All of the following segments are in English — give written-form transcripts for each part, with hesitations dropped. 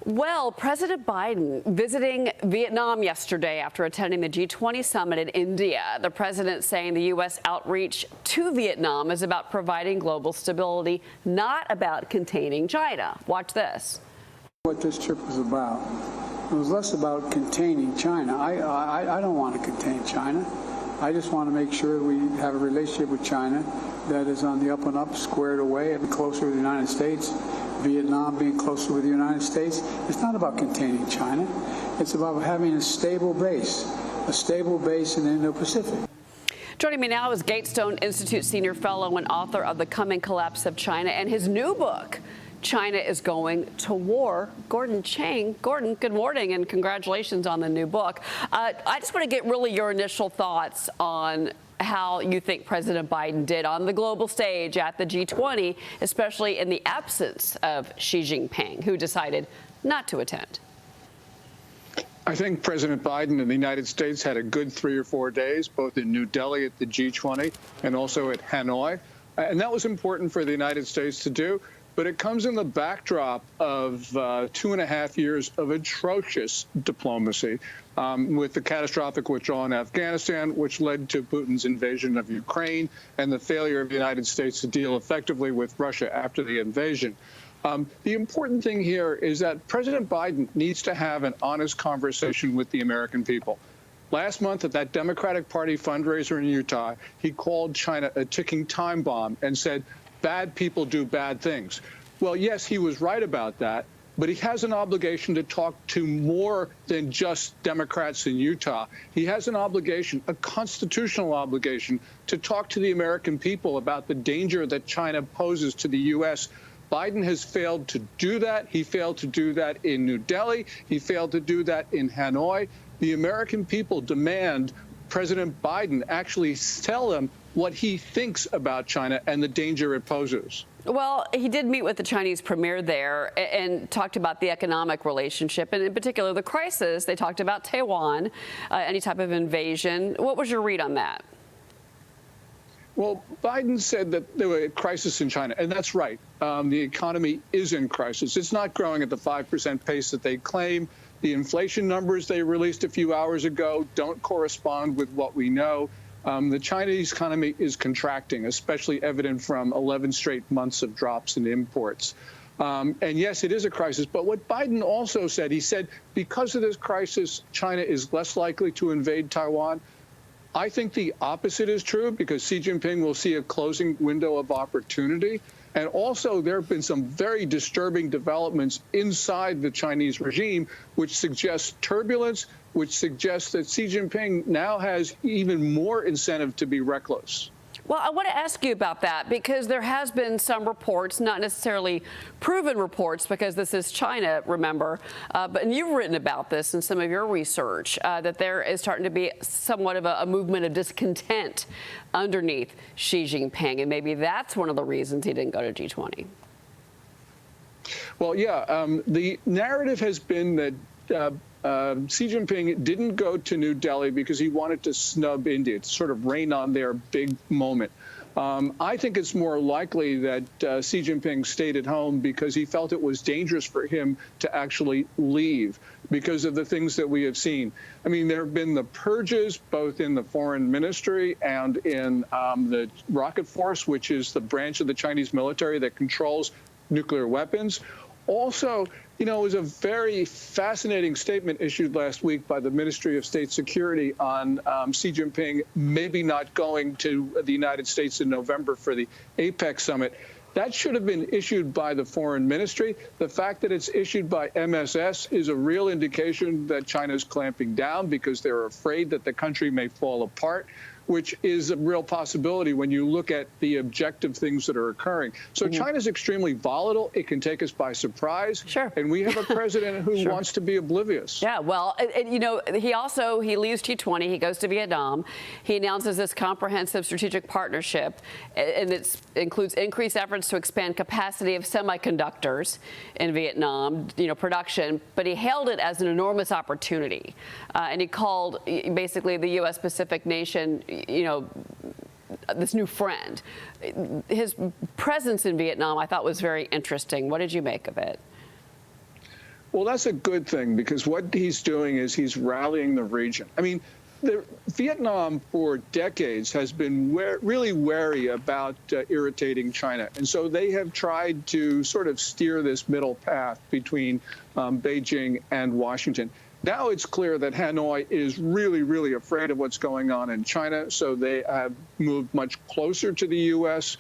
Well, President Biden visiting Vietnam yesterday after attending the G20 summit in India. The president saying the U.S. outreach to Vietnam is about providing global stability, not about containing China. Watch this. What this trip was about. It was less about containing China. I don't want to contain China. I just want to make sure we have a relationship with China that is on the up and up, squared away, and closer with the United States. Vietnam being closer with the United States. It's not about containing China. It's about having a stable base in the Indo-Pacific. Joining me now is Gatestone Institute Senior Fellow and author of The Coming Collapse of China and his new book, China is Going to War, Gordon Chang. Gordon, good morning and congratulations on the new book. I just want to get really your initial thoughts on how you think President Biden did on the global stage at the G20, especially in the absence of Xi Jinping, who decided not to attend. I think President Biden and the United States had a good 3 or 4 days, both in New Delhi at the G20 and also at Hanoi. And that was important for the United States to do. But it comes in the backdrop of 2.5 years of atrocious diplomacy with the catastrophic withdrawal in Afghanistan, which led to Putin's invasion of Ukraine and the failure of the United States to deal effectively with Russia after the invasion. The important thing here is that President Biden needs to have an honest conversation with the American people. Last month at that Democratic Party fundraiser in Utah, he called China a ticking time bomb and said, bad people do bad things. Well, yes, he was right about that, but he has an obligation to talk to more than just Democrats in Utah. He has an obligation, a constitutional obligation, to talk to the American people about the danger that China poses to the U.S. Biden has failed to do that. He failed to do that in New Delhi. He failed to do that in Hanoi. The American people demand President Biden actually tell them what he thinks about China and the danger it poses. Well, he did meet with the Chinese premier there and talked about the economic relationship, and in particular the crisis. They talked about Taiwan, any type of invasion. What was your read on that? Well, Biden said that there was a crisis in China, and that's right. The economy is in crisis. It's not growing at the 5% pace that they claim. The inflation numbers they released a few hours ago don't correspond with what we know. The Chinese economy is contracting, especially evident from 11 straight months of drops in imports. And yes, it is a crisis. But what Biden also said, he said, because of this crisis, China is less likely to invade Taiwan. I think the opposite is true, because Xi Jinping will see a closing window of opportunity. And also, there have been some very disturbing developments inside the Chinese regime, which suggests turbulence, which suggests that Xi Jinping now has even more incentive to be reckless. Well, I want to ask you about that, because there has been some reports, not necessarily proven reports, because this is China, remember, and you've written about this in some of your research, that there is starting to be somewhat of a movement of discontent underneath Xi Jinping, and maybe that's one of the reasons he didn't go to G20. Well, yeah, the narrative has been that Xi Jinping didn't go to New Delhi because he wanted to snub India, to sort of rain on their big moment. I think it's more likely that Xi Jinping stayed at home because he felt it was dangerous for him to actually leave because of the things that we have seen. I mean, there have been the purges, both in the foreign ministry and in the rocket force, which is the branch of the Chinese military that controls nuclear weapons. Also, you know, it was a very fascinating statement issued last week by the Ministry of State Security on Xi Jinping maybe not going to the United States in November for the APEC summit. That should have been issued by the foreign ministry. The fact that it's issued by MSS is a real indication that China's clamping down because they're afraid that the country may fall apart, which is a real possibility when you look at the objective things that are occurring. So China's extremely volatile. It can take us by surprise. Sure. And we have a president who wants to be oblivious. Yeah, well, you know, he leaves G20. He goes to Vietnam. He announces this comprehensive strategic partnership, and it includes increased efforts to expand capacity of semiconductors in Vietnam, you know, production. But he hailed it as an enormous opportunity. And he called basically the U.S. Pacific nation, you know, this new friend. His presence in Vietnam, I thought, was very interesting. What did you make of it? Well, that's a good thing, because what he's doing is he's rallying the region. I mean, Vietnam for decades has been really wary about irritating China. And so they have tried to sort of steer this middle path between Beijing and Washington. Now it's clear that Hanoi is really, really afraid of what's going on in China. So they have moved much closer to the U.S.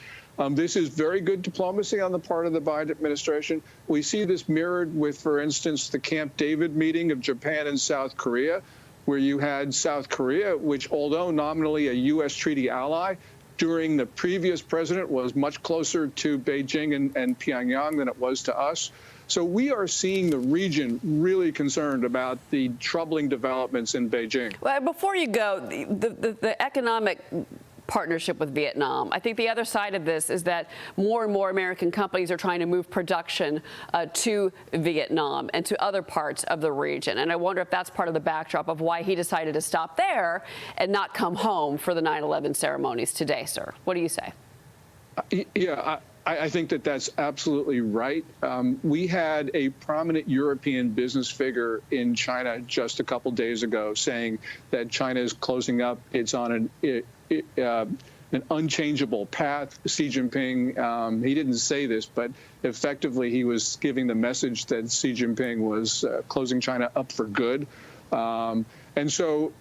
This is very good diplomacy on the part of the Biden administration. We see this mirrored with, for instance, the Camp David meeting of Japan and South Korea, where you had South Korea, which, although nominally a U.S. treaty ally, during the previous president was much closer to Beijing and Pyongyang than it was to us. So we are seeing the region really concerned about the troubling developments in Beijing. Well, before you go, the economic partnership with Vietnam. I think the other side of this is that more and more American companies are trying to move production to Vietnam and to other parts of the region. And I wonder if that's part of the backdrop of why he decided to stop there and not come home for the 9/11 ceremonies today, sir. What do you say? Yeah, I think that that's absolutely right. We had a prominent European business figure in China just a couple days ago saying that China is closing up. It's on an unchangeable path. Xi Jinping, he didn't say this, but effectively he was giving the message that Xi Jinping was closing China up for good. And so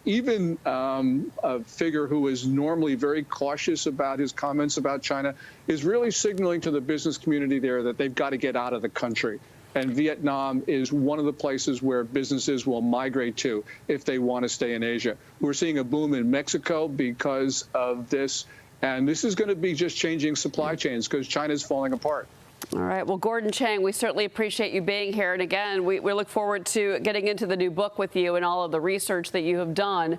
even a figure who is normally very cautious about his comments about China is really signaling to the business community there that they've got to get out of the country. And Vietnam is one of the places where businesses will migrate to if they want to stay in Asia. We're seeing a boom in Mexico because of this. And this is going to be just changing supply chains because China's falling apart. All right. Well, Gordon Chang, we certainly appreciate you being here. And again, we look forward to getting into the new book with you and all of the research that you have done